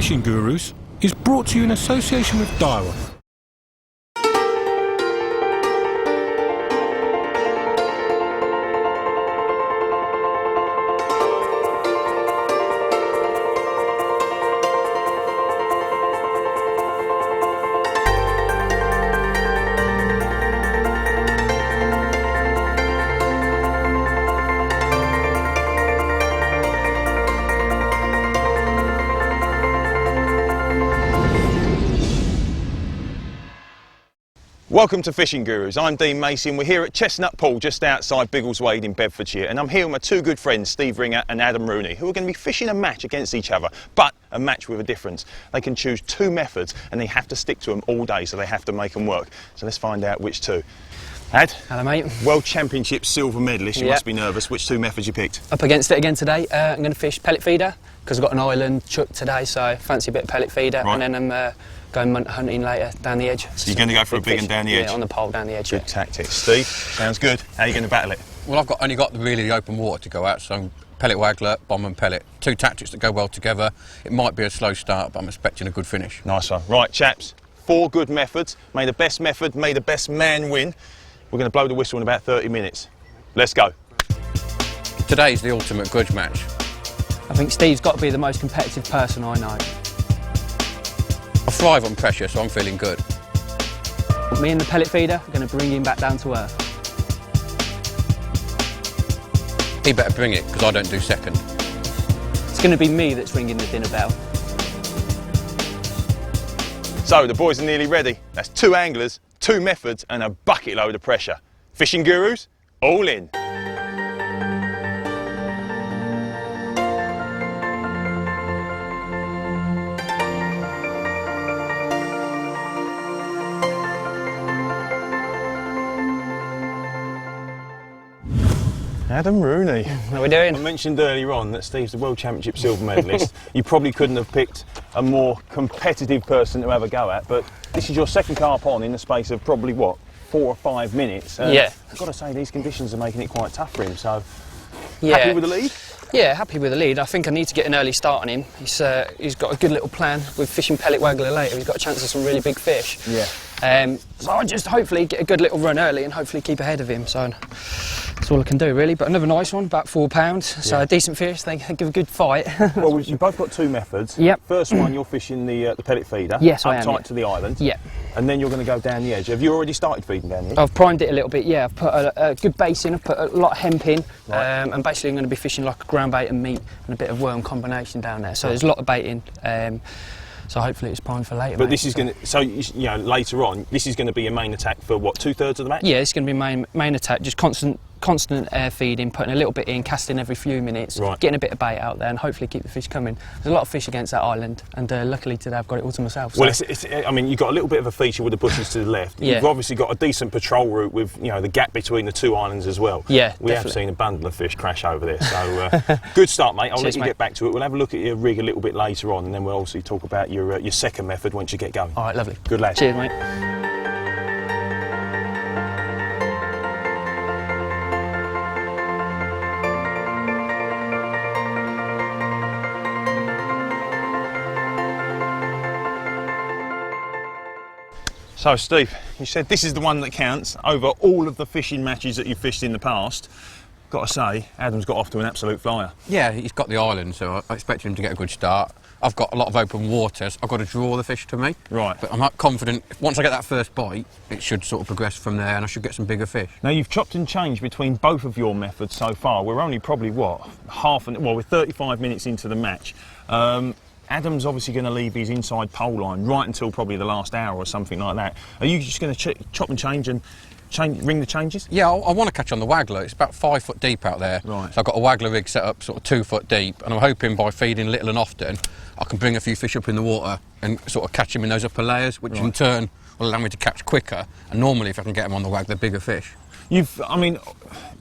Fishing Gurus is brought to you in association with Daiwa. Welcome to Fishing Gurus. I'm Dean Macy and we're here at Chestnut Pool just outside Biggleswade in Bedfordshire, and I'm here with my two good friends Steve Ringer and Adam Rooney, who are going to be fishing a match against each other, but a match with a difference. They can choose two methods and they have to stick to them all day, so they have to make them work. So let's find out which two. Ad? Hello mate. World Championship silver medalist, you must be nervous. Which two methods you picked? Up against it again today. I'm going to fish pellet feeder because I've got an island chuck today, so fancy a bit of pellet feeder, right. And then I'm going hunting later down the edge. So you're going to go for a big one down the edge? Yeah, on the pole down the edge. Good tactics. Steve, sounds good. How are you going to battle it? Well, I've only got really the open water to go out, so pellet waggler, bomb and pellet. Two tactics that go well together. It might be a slow start, but I'm expecting a good finish. Nice one. Right, chaps, 4 good methods. May the best method, may the best man win. We're going to blow the whistle in about 30 minutes. Let's go. Today's the ultimate grudge match. I think Steve's got to be the most competitive person I know. I thrive on pressure, so I'm feeling good. Me and the pellet feeder are going to bring him back down to earth. He better bring it, because I don't do second. It's going to be me that's ringing the dinner bell. So, the boys are nearly ready. That's 2 anglers, 2 methods and a bucket load of pressure. Fishing Gurus, all in. Adam Rooney. How are we doing? I mentioned earlier on that Steve's the World Championship silver medalist. You probably couldn't have picked a more competitive person to have a go at, but this is your second carp on in the space of probably, what, 4 or 5 minutes? Yeah. I've got to say, these conditions are making it quite tough for him, so Yeah. happy with the lead? Yeah, happy with the lead. I think I need to get an early start on him. He's got a good little plan with fishing pellet waggler later. He's got a chance of some really big fish. Yeah. So I just hopefully get a good little run early and hopefully keep ahead of him. So that's all I can do really. But another nice one, about 4 pounds. So a decent fish. They give a good fight. Well, you've both got 2 methods. Yep. First one, you're fishing the pellet feeder. Yes, I am. Up tight to the island. Yeah. And then you're going to go down the edge. Have you already started feeding down the edge? I've primed it a little bit. Yeah, I've put a good base in. I've put a lot of hemp in, Right. and basically I'm going to be fishing like a ground bait and meat and a bit of worm combination down there. So there's a lot of bait in. So hopefully it's primed for later. But mate. this is going to, so you know, later on, this is going to be your main attack for what, 2/3 of the match? Yeah, it's going to be main attack. Just constant air feeding, putting a little bit in, casting every few minutes, Right. getting a bit of bait out there, and hopefully keep the fish coming. There's a lot of fish against that island, and luckily today I've got it all to myself. Well, so. I mean, you've got a little bit of a feature with the bushes to the left. Yeah. You've obviously got a decent patrol route with, you know, the gap between the 2 islands as well. Yeah, we definitely. have seen a bundle of fish crash over there. So good start, mate. I'll Cheers, let you mate. get back to it. We'll have a look at your rig a little bit later on, and then we'll obviously talk about your second method once you get going. All right, lovely. Good lad. Cheers, mate. So, Steve, you said this is the one that counts over all of the fishing matches that you've fished in the past. Got to say, Adam's got off to an absolute flyer. Yeah, he's got the island, so I expect him to get a good start. I've got a lot of open water, so I've got to draw the fish to me. Right. But I'm not confident, once I get that first bite, it should sort of progress from there and I should get some bigger fish. Now, you've chopped and changed between both of your methods so far. We're only probably, what, we're 35 minutes into the match. Adam's obviously going to leave his inside pole line right until probably the last hour or something like that. Are you just going to chop and change and ring the changes? Yeah, I want to catch on the waggler. It's about 5 foot deep out there. Right. So I've got a waggler rig set up sort of 2 foot deep, and I'm hoping by feeding little and often, I can bring a few fish up in the water and sort of catch them in those upper layers, which in turn will allow me to catch quicker, and normally if I can get them on the wag, they're bigger fish. I mean,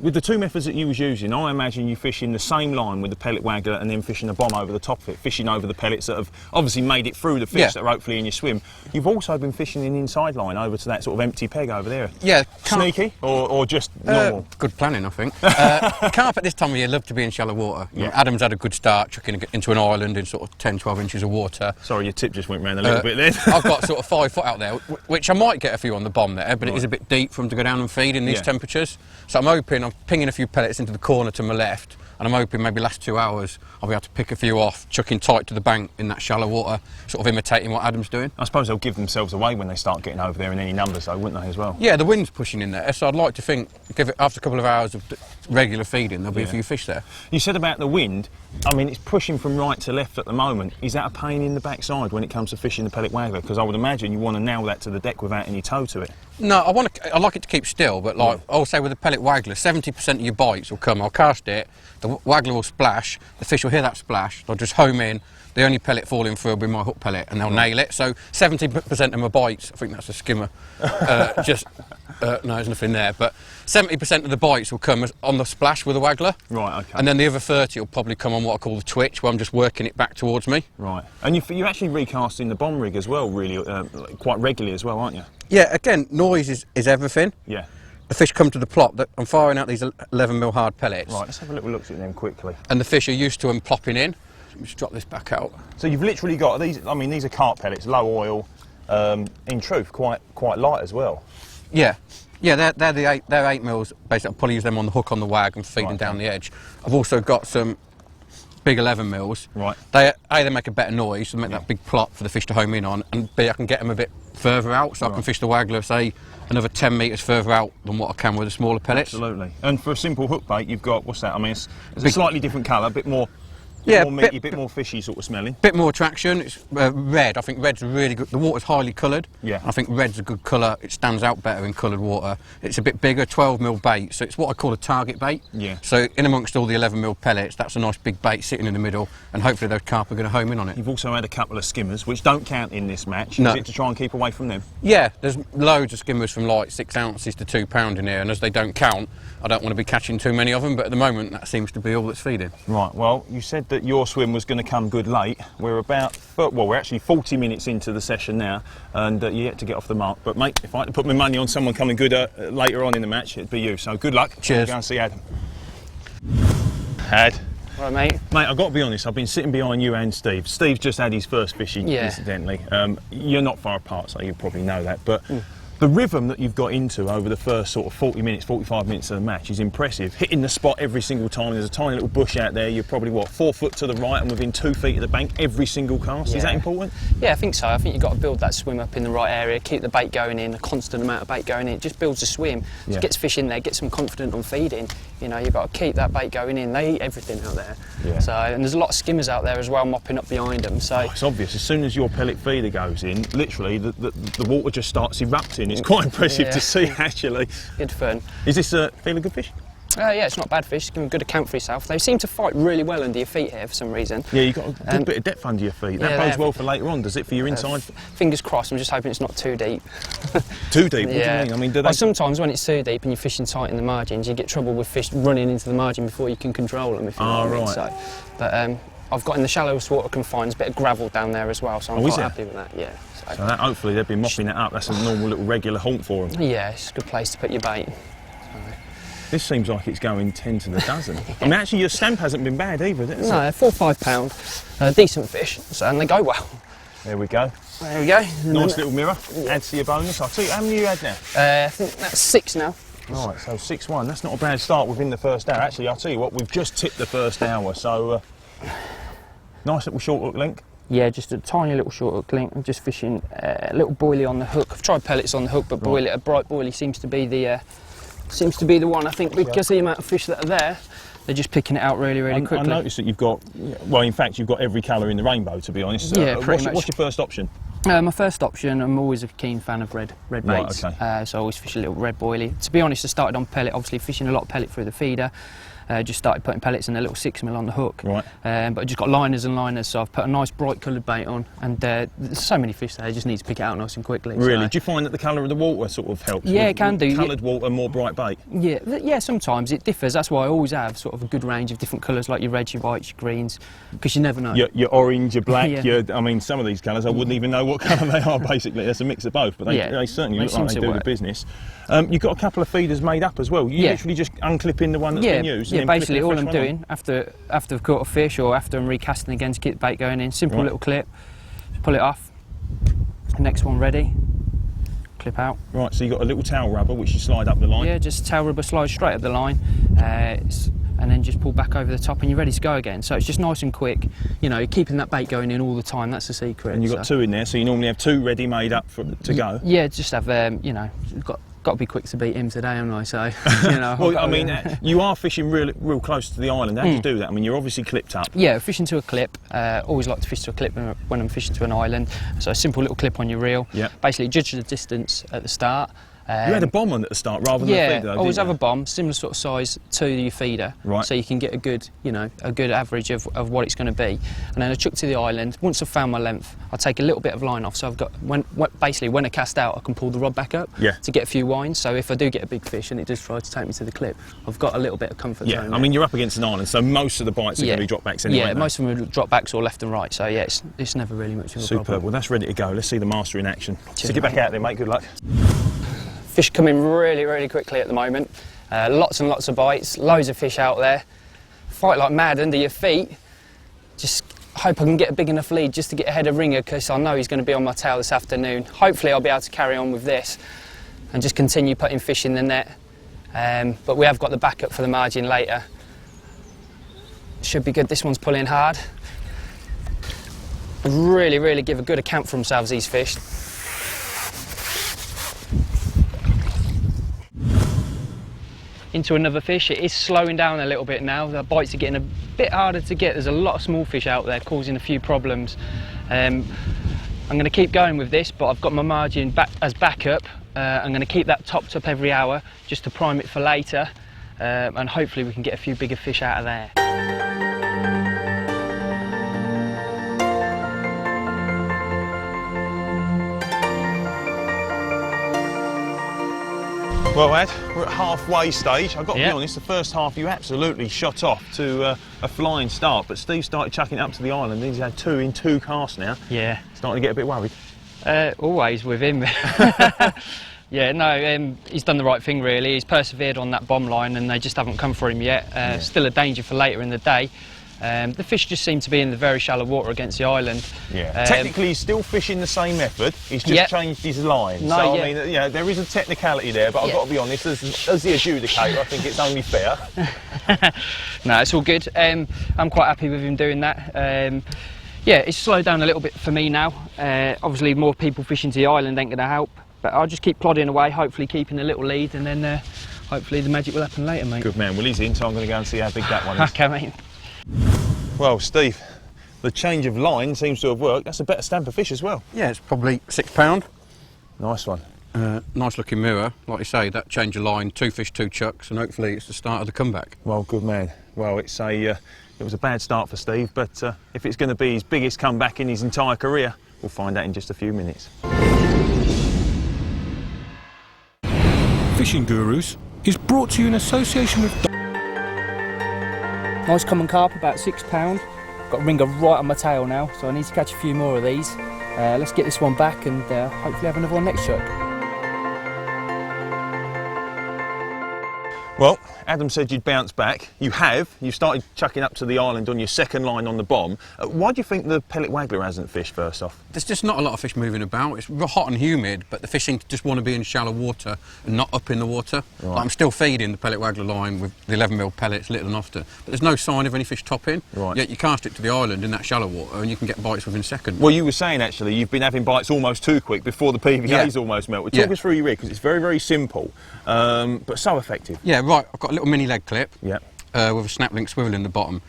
with the two methods that you was using, I imagine you fishing the same line with the pellet waggler and then fishing a bomb over the top of it, fishing over the pellets that have obviously made it through the fish that are hopefully in your swim. You've also been fishing an inside line over to that sort of empty peg over there. Yeah. Sneaky or just normal? Good planning, I think. Carp at this time of year love to be in shallow water. Yeah. Adam's had a good start chucking into an island in sort of 10-12 inches of water. Sorry, your tip just went round a little bit then. I've got sort of 5 foot out there, which I might get a few on the bomb there, but it is a bit deep for them to go down and feed in these temperatures. So I'm pinging a few pellets into the corner to my left, and I'm hoping maybe last 2 hours I'll be able to pick a few off, chucking tight to the bank in that shallow water, sort of imitating what Adam's doing. I suppose they'll give themselves away when they start getting over there in any numbers though, wouldn't they, as well? Yeah, the wind's pushing in there, so I'd like to think, after a couple of hours of regular feeding, there'll be a few fish there. You said about the wind, I mean, it's pushing from right to left at the moment. Is that a pain in the backside when it comes to fishing the pellet waggler? Because I would imagine you want to nail that to the deck without any toe to it. No, I like it to keep still, but like I'll say with the pellet waggler, 70% of your bites will come. I'll cast it, the waggler will splash, the fish will hear that splash, they'll just home in, the only pellet falling through will be my hook pellet, and they'll nail it. So 70% of my bites, I think that's a skimmer, no, there's nothing there, but 70% of the bites will come on the splash with the waggler. Right, okay. And then the other 30 will probably come on what I call the twitch, where I'm just working it back towards me. Right. And you're actually recasting the bomb rig as well, really, quite regularly as well, aren't you? Yeah, again, noise is everything. Yeah. The fish come to the plop, I'm firing out these 11mm hard pellets. Right, let's have a little look at them quickly. And the fish are used to them plopping in. Let me just drop this back out. So you've literally got these, I mean, these are carp pellets, low oil, in truth, quite light as well. Yeah. Yeah, they're 8 mils. Basically, I'll probably use them on the hook on the wag and feeding down the edge. I've also got some big 11 mils. Right. They make a better noise, so they make that big plop for the fish to home in on, and B, I can get them a bit further out, so I can fish the waggler, say, another 10 metres further out than what I can with the smaller pellets. Absolutely. And for a simple hook bait, you've got, what's that? I mean, it's a slightly different colour, a bit more. Yeah, more meaty, bit more fishy sort of smelling. Bit more attraction. It's red. I think red's really good. The water's highly coloured. Yeah. I think red's a good colour. It stands out better in coloured water. It's a bit bigger, 12mm bait, so it's what I call a target bait. Yeah. So in amongst all the 11mm pellets, that's a nice big bait sitting in the middle, and hopefully those carp are going to home in on it. You've also had a couple of skimmers, which don't count in this match. No. Is it to try and keep away from them? Yeah, there's loads of skimmers from like 6 ounces to £2 in here, and as they don't count, I don't want to be catching too many of them, but at the moment that seems to be all that's feeding. Right, well, you said that your swim was going to come good late. We're we're actually 40 minutes into the session now, and you're yet to get off the mark. But mate, if I had to put my money on someone coming good later on in the match, it'd be you. So good luck. Cheers. Go and see Adam. Ad. Right, mate. Mate, I've got to be honest, I've been sitting behind you and Steve. Steve's just had his first fishing, incidentally. You're not far apart, so you probably know that. But the rhythm that you've got into over the first sort of 40 minutes, 45 minutes of the match is impressive. Hitting the spot every single time. There's a tiny little bush out there. You're probably, 4 foot to the right and within 2 feet of the bank every single cast. Yeah. Is that important? Yeah, I think so. I think you've got to build that swim up in the right area, keep the bait going in, a constant amount of bait going in. It just builds a swim. Yeah. It gets fish in there, gets them confident on feeding. You know, you've got to keep that bait going in. They eat everything out there. Yeah. So, and there's a lot of skimmers out there as well mopping up behind them. So it's obvious. As soon as your pellet feeder goes in, literally the water just starts erupting. It's quite impressive to see, actually. Good fun. Is this feeling good fish? Yeah, it's not bad fish. Give them a good account for yourself. They seem to fight really well under your feet here for some reason. Yeah, you've got a good bit of depth under your feet. That bodes well for later on, does it, for your inside? Fingers crossed. I'm just hoping it's not too deep. Too deep? What do you mean? I mean, do they... sometimes when it's too deep and you're fishing tight in the margins, you get trouble with fish running into the margin before you can control them, if you know what I mean. So, but I've got in the shallowest water confined, a bit of gravel down there as well, so I'm quite happy with that. Yeah. So that, hopefully they've been mopping it up. That's a normal little regular haunt for them. Yeah, it's a good place to put your bait. This seems like it's going 10 to the dozen. I mean, actually, your stamp hasn't been bad either, has it? No, 4 or 5 pound, decent fish, and they go well. There we go. There we go. Nice little mirror. Adds to your bonus. I'll tell you, how many you had now? I think that's 6 now. Right, so 6-1. That's not a bad start within the first hour. Actually, I'll tell you what, we've just tipped the first hour, so nice little short hook link. Yeah, just a tiny little short hook link. I'm just fishing a little boilie on the hook. I've tried pellets on the hook, but a bright boilie seems to be the one. I think because of the amount of fish that are there, they're just picking it out really quickly. I noticed that you've got, well, in fact, you've got every colour in the rainbow, to be honest. Yeah, pretty much. What's your first option? My first option, I'm always a keen fan of red baits. Okay. So I always fish a little red boilie. To be honest, I started on pellet, obviously fishing a lot of pellet through the feeder. just started putting pellets in a little 6mm on the hook. Right. But I just got liners and liners, so I've put a nice bright coloured bait on, and there's so many fish there, I just need to pick it out nice and quickly. Really? So. Do you find that the colour of the water sort of helps? Yeah, it can do. Coloured water, more bright bait? Yeah, sometimes it differs. That's why I always have sort of a good range of different colours, like your reds, your whites, your greens, because you never know. Your orange, your black, Yeah. I mean, some of these colours I wouldn't even know what colour they are, basically. There's a mix of both, but they certainly look like they do the business. You've got a couple of feeders made up as well. You literally just unclipping the one that's been used? Yeah, basically all I'm doing after I've caught a fish or after I'm recasting again to keep the bait going in, simple little clip, pull it off, next one ready, clip out. Right, so you've got a little tail rubber which you slide up the line? Yeah, just tail rubber slide straight up the line, and then just pull back over the top and you're ready to go again. So it's just nice and quick, you know, keeping that bait going in all the time, that's the secret. And you've got two in there, so you normally have two ready made up to go? Yeah, just have, you know, got to be quick to beat him today, haven't I? So, you know. Well, I mean, you are fishing real close to the island. How do you do that? I mean, you're obviously clipped up. Yeah, fishing to a clip. Always like to fish to a clip when I'm fishing to an island. So a simple little clip on your reel. Yeah. Basically, judge the distance at the start. You had a bomb on at the start rather than a feeder, though, always have a bomb, similar sort of size to your feeder, right. So you can get a good, you know, a good average of what it's going to be. And then I chuck to the island. Once I've found my length, I take a little bit of line off. So I've got basically when I cast out, I can pull the rod back up to get a few winds. So if I do get a big fish and it does try to take me to the clip, I've got a little bit of comfort zone. Yeah, I mean, you're up against an island, so most of the bites are going to be drop backs anyway. Yeah, most of them are drop backs or left and right. So yeah, it's never really much of a problem. Superb. Well, that's ready to go. Let's see the master in action. So get back out there, mate. Good luck. Fish coming really, really quickly at the moment. Lots and lots of bites, loads of fish out there. Fight like mad under your feet. Just hope I can get a big enough lead just to get ahead of Ringer, because I know he's going to be on my tail this afternoon. Hopefully I'll be able to carry on with this and just continue putting fish in the net. But we have got the backup for the margin later. Should be good. This one's pulling hard. Really, really give a good account for themselves, these fish. Into another fish. It is slowing down a little bit now. The bites are getting a bit harder to get. There's a lot of small fish out there causing a few problems. I'm going to keep going with this, but I've got my margin as backup. I'm going to keep that topped up every hour just to prime it for later, and hopefully we can get a few bigger fish out of there. Well, Ed, we're at halfway stage. I've got to be honest, the first half you absolutely shot off to a flying start, but Steve started chucking it up to the island. He's had two in 2 casts now. Yeah. Starting to get a bit worried. Always with him. Yeah, no, he's done the right thing really. He's persevered on that bomb line and they just haven't come for him yet. Still a danger for later in the day. The fish just seem to be in the very shallow water against the island. Yeah. Technically, he's still fishing the same method. He's just changed his line. No, so, I mean, yeah, there is a technicality there, but I've got to be honest, as the adjudicator, I think it's only fair. No, it's all good. I'm quite happy with him doing that. Yeah, it's slowed down a little bit for me now. Obviously, more people fishing to the island ain't going to help, but I'll just keep plodding away, hopefully keeping a little lead, and then hopefully the magic will happen later, mate. Good man. Well, he's in, so I'm going to go and see how big that one is. Okay, mate. Well, Steve, the change of line seems to have worked. That's a better stamp of fish as well. Yeah, it's probably £6. Nice one. Nice looking mirror. Like you say, that change of line, 2 fish, 2 chucks, and hopefully it's the start of the comeback. Well, good man. Well, it was a bad start for Steve, but if it's going to be his biggest comeback in his entire career, we'll find out in just a few minutes. Fishing Gurus is brought to you in association with... Nice common carp, about £6. Got a ringer right on my tail now, so I need to catch a few more of these. Let's get this one back and hopefully have another one next chuck. Well, Adam said you'd bounce back. You have. You started chucking up to the island on your second line on the bomb. Why do you think the pellet waggler hasn't fished first off? There's just not a lot of fish moving about. It's hot and humid, but the fish seem to just want to be in shallow water and not up in the water. Right. Like I'm still feeding the pellet waggler line with the 11mm pellets little and often, but there's no sign of any fish topping. Right. Yet you cast it to the island in that shallow water and you can get bites within seconds. Well, you were saying actually you've been having bites almost too quick before the PVA's almost melted. Talk us through your rig, because it's very, very simple, but so effective. Yeah, right. I've got a little mini leg clip. Yeah. With a snap link swivel in the bottom.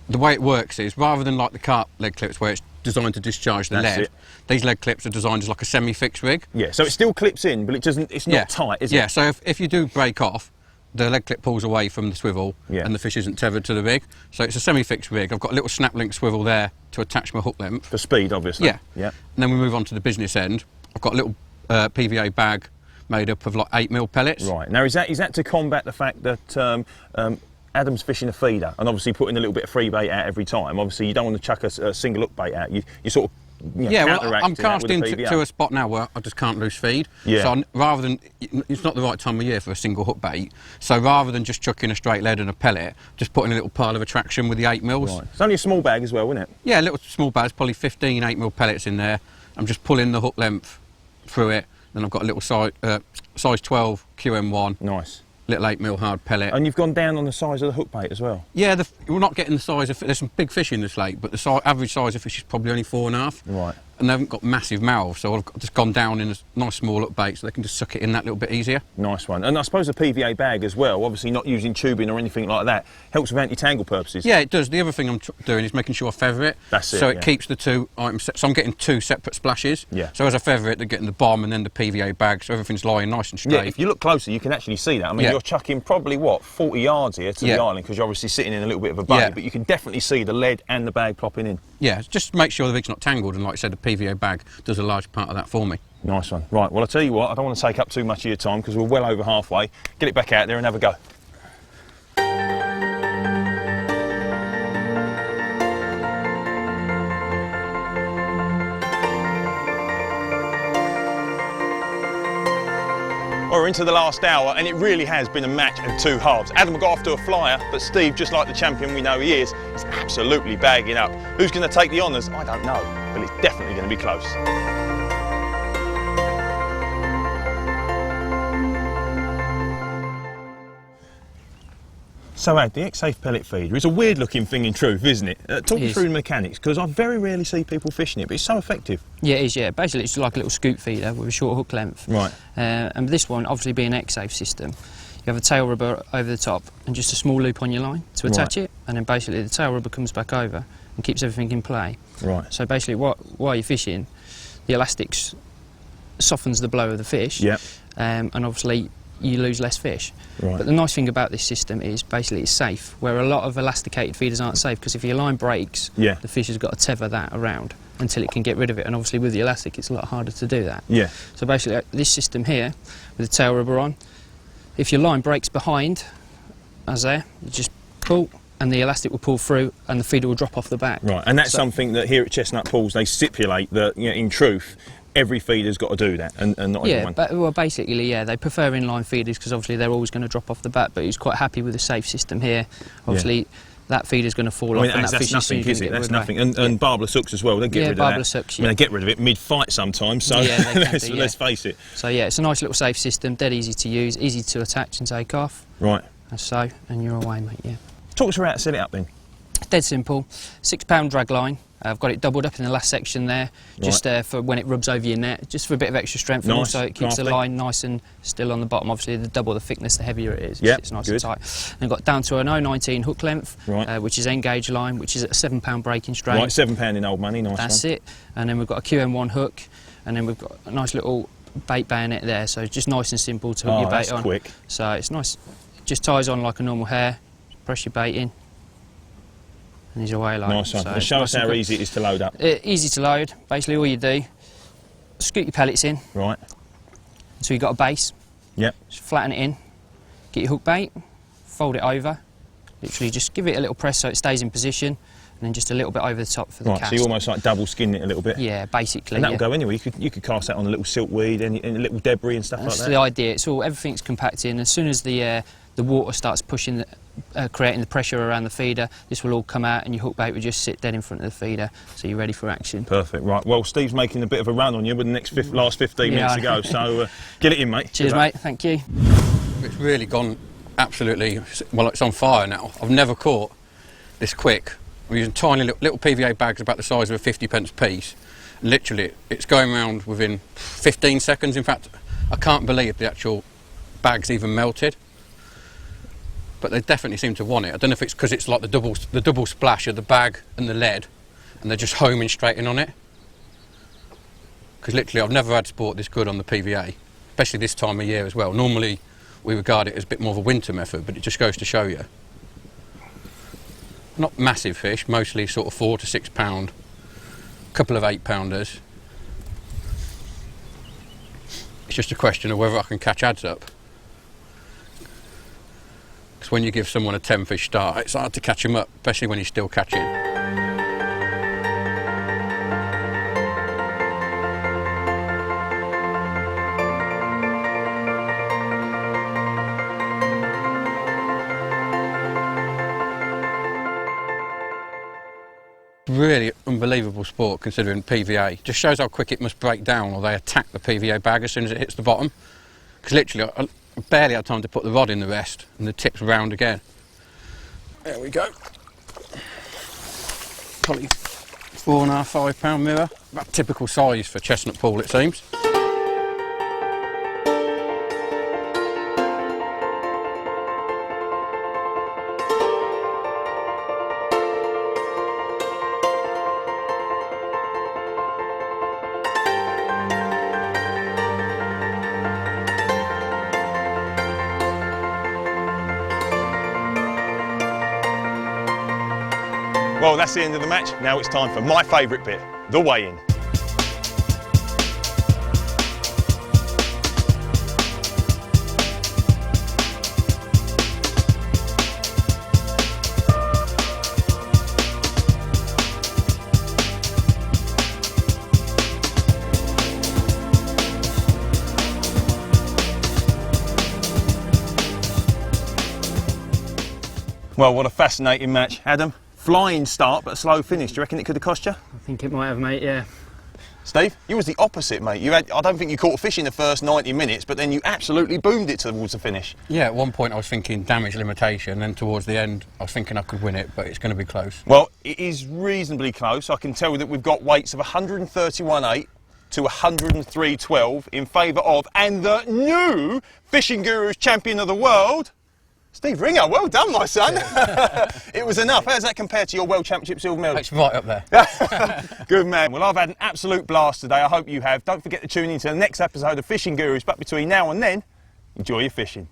The way it works is, rather than like the carp leg clips where it's designed to discharge the lead, these leg clips are designed as like a semi-fixed rig. Yeah, so it still clips in, but it's not tight, is it? Yeah, so if you do break off, the leg clip pulls away from the swivel and the fish isn't tethered to the rig. So it's a semi-fixed rig. I've got a little snap link swivel there to attach my hook length. For speed, obviously. Yeah. And then we move on to the business end. I've got a little PVA bag made up of like 8mm pellets. Right. Now, is that to combat the fact that Adam's fishing a feeder and obviously putting a little bit of free bait out every time? Obviously, you don't want to chuck a single hook bait out. You sort of well, I'm casting to a spot now where I just can't lose feed. So rather than, it's not the right time of year for a single hook bait, so rather than just chucking a straight lead and a pellet, just putting a little pile of attraction with the 8mm. Right. It's only a small bag as well, isn't it? Yeah, a little small bag, probably 15 8mm pellets in there. I'm just pulling the hook length through it, then I've got a little size 12 QM1. Nice. Little 8mm hard pellet. And you've gone down on the size of the hook bait as well? Yeah, we're not getting the size of... There's some big fish in this lake, but the average size of fish is probably only 4.5. Right. And they haven't got massive mouths, so I've just gone down in a nice small hook bait so they can just suck it in that little bit easier. Nice one. And I suppose the PVA bag as well, obviously not using tubing or anything like that, helps with anti-tangle purposes. Yeah, it does. The other thing I'm doing is making sure I feather it. That's it, so it keeps the two items... So I'm getting two separate splashes. Yeah. So as I feather it, they're getting the bomb and then the PVA bag, so everything's lying nice and straight. Yeah, if you look closer, you can actually see that. I mean, you're chucking probably, what, 40 yards here to the island, because you're obviously sitting in a little bit of a bay, but you can definitely see the lead and the bag plopping in. Yeah, just make sure the rig's not tangled, and like I said, the PVA bag does a large part of that for me. Nice one. Right, well, I'll tell you what, I don't want to take up too much of your time because we're well over halfway. Get it back out there and have a go. Well, we're into the last hour, and it really has been a match of two halves. Adam got off to a flyer, but Steve, just like the champion we know he is absolutely bagging up. Who's going to take the honours? I don't know, but it's definitely going to be close. So, Ad, the X-Safe pellet feeder is a weird-looking thing in truth, isn't it? Talk me through the mechanics, because I very rarely see people fishing it, but it's so effective. Yeah, it is, yeah. Basically, it's like a little scoop feeder with a short hook length. Right. And this one, obviously being an X-Safe system, you have a tail rubber over the top and just a small loop on your line to attach it, and then basically the tail rubber comes back over and keeps everything in play. Right. So basically, while you're fishing, the elastics softens the blow of the fish, and obviously you lose less fish. Right. But the nice thing about this system is basically it's safe, where a lot of elasticated feeders aren't safe, because if your line breaks, the fish has got to tether that around until it can get rid of it, and obviously with the elastic it's a lot harder to do that. Yeah. So basically this system here, with the tail rubber on, if your line breaks behind, as there, you just pull and the elastic will pull through and the feeder will drop off the back. Right, and that's something that here at Chestnut Pools they stipulate that, you know, in truth, every feeder's got to do that, and not everyone. Yeah, well, basically, yeah, they prefer inline feeders because obviously they're always going to drop off the bat, but he's quite happy with the safe system here. Obviously, that feeder's going to fall off, and that fish nothing, is it? That's nothing. And barbless hooks as well, they get rid of that. barbless hooks, I mean, they get rid of it mid-fight sometimes, so let's face it. So, yeah, it's a nice little safe system, dead easy to use, easy to attach and take off. Right. So, and you're away, mate, yeah. Talk to us how to set it up then. Dead simple. £6 drag line. I've got it doubled up in the last section there, just for when it rubs over your net, just for a bit of extra strength, and also it keeps the line nice and still on the bottom. Obviously, the double the thickness, the heavier it is. It's nice and tight. And I've got down to an 019 hook length, which is engage line, which is at a £7 breaking strength. Right, £7 in old money, nice. That's it. And then we've got a QM1 hook, and then we've got a nice little bait bayonet there, so just nice and simple to hook your bait on. Quick. So it's nice. It just ties on like a normal hair. Press your bait in. And he's away like. Nice one. So and show us how easy it is to load up. Easy to load. Basically all you do, scoot your pellets in. Right. So you've got a base. Yep. Just flatten it in. Get your hook bait, fold it over. Literally just give it a little press so it stays in position, and then just a little bit over the top for the cast. So you almost like double skin it a little bit. Yeah, basically. And that'll go anywhere. You could cast that on a little silkweed, any little debris and stuff like that. That's the idea. It's all, everything's compacted in. As soon as the water starts pushing, creating the pressure around the feeder, this will all come out and your hook bait will just sit dead in front of the feeder, so you're ready for action. Perfect, right. Well, Steve's making a bit of a run on you with the next last 15 minutes to go, so get it in, mate. Cheers, mate. Thank you. It's really gone absolutely, well, it's on fire now. I've never caught this quick. I'm using tiny little PVA bags about the size of a 50p piece. Literally, it's going around within 15 seconds. In fact, I can't believe the actual bag's even melted. But they definitely seem to want it. I don't know if it's because it's like the double splash of the bag and the lead, and they're just homing straight in on it. Because literally, I've never had sport this good on the PVA, especially this time of year as well. Normally, we regard it as a bit more of a winter method, but it just goes to show you. Not massive fish, mostly sort of 4 to 6 pound, a couple of 8-pounders. It's just a question of whether I can catch adds up. Because when you give someone a 10-fish start, it's hard to catch them up, especially when he's still catching. Really unbelievable sport considering PVA. Just shows how quick it must break down, or they attack the PVA bag as soon as it hits the bottom. Because literally I barely had time to put the rod in the rest and the tip's round again. There we go. Probably 4.5, 5 pound mirror. About typical size for Chestnut Pool, it seems. Well, that's the end of the match. Now it's time for my favourite bit, the weigh-in. Well, what a fascinating match. Adam, flying start but a slow finish. Do you reckon it could have cost you? I think it might have, mate, yeah. Steve, you was the opposite, mate. I don't think you caught a fish in the first 90 minutes, but then you absolutely boomed it towards the finish. Yeah, at one point I was thinking damage limitation, then towards the end I was thinking I could win it, but it's going to be close. Well, it is reasonably close. I can tell you that we've got weights of 131.8 to 103.12 in favour of, and the new Fishing Gurus Champion of the World, Steve Ringer. Well done, my son. It was enough. How does that compare to your World Championship silver medal? It's right up there. Good man. Well, I've had an absolute blast today. I hope you have. Don't forget to tune in to the next episode of Fishing Gurus, but between now and then, enjoy your fishing.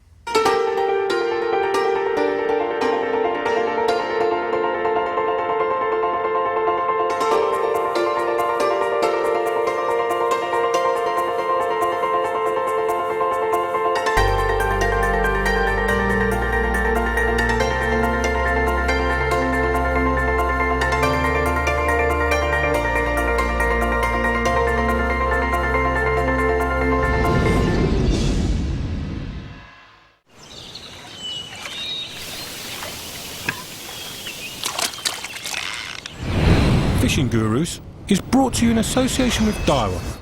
Fishing Gurus is brought to you in association with Daiwa,